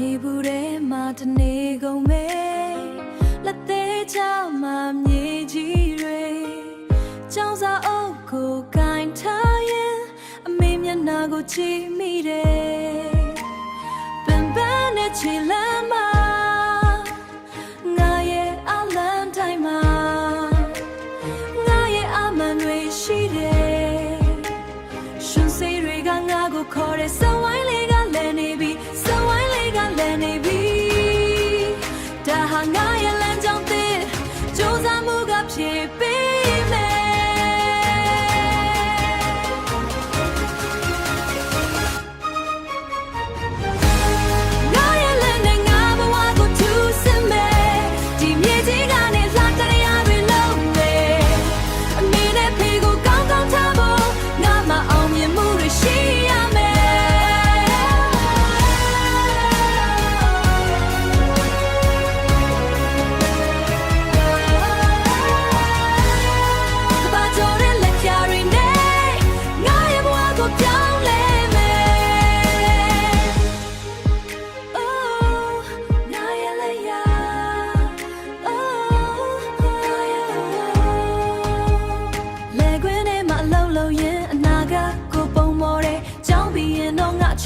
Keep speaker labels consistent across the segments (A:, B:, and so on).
A: မြေဘူးထဲမှာတနေကုန်မေလက်သေးချမှာမြေကြီးတွေကြောင်စာအုပ်ကိုကင်ထားရင်အမေမျက်နှာကိုကြည့်မိတယ်ပန်ပန်းနဲ့ချီလမ်းမှာငါရဲ့အလန်းတိုင်းမှာငါရဲ့အမှန်တွေရှိတယ်ရှင်စိတ်တွေကငါကိုခေါ်တဲ့စဝိုင်းလေးကလည်းနေပြီစဝိုင်းလေးကလည်းနေပြီဒါဟာငါရဲ့လမ်းကြောင်းသစ်ကြိုးစားမှုကဖြစ်ပေးမယ်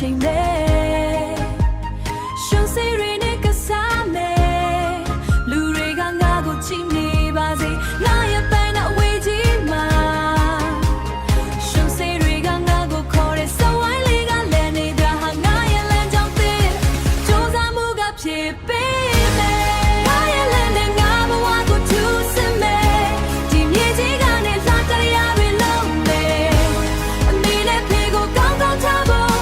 A: ချိန်မဲ့ရှင်စိတ်တွေနဲ့ကစားမယ်လူတွေကငါကိုချစ်နေပါစေငါရဲ့ပန်းအဝေးကြီးမှာရှင်စိတ်တွေကငါကိုခေါ်တဲ့စဝိုင်းလေးကလည်းနေတာဟာငါရဲ့လမ်းကြောင်းသစ်ကြိုးစားမှုကဖြစ်ပေးမယ်ငါရဲ့လမ်းနဲ့ငါဘဝကိုထူးဆန်းမယ်ဒီမြေကြီးကနေလာတရားတွေလုံးမယ်အမေနဲ့ဖေကိုကောင်းကောင်းထားဖို့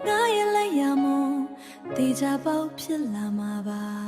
A: ငါရဲ့လက်ရမို့တေချာပေါက်ဖြစ်လာမှာပါ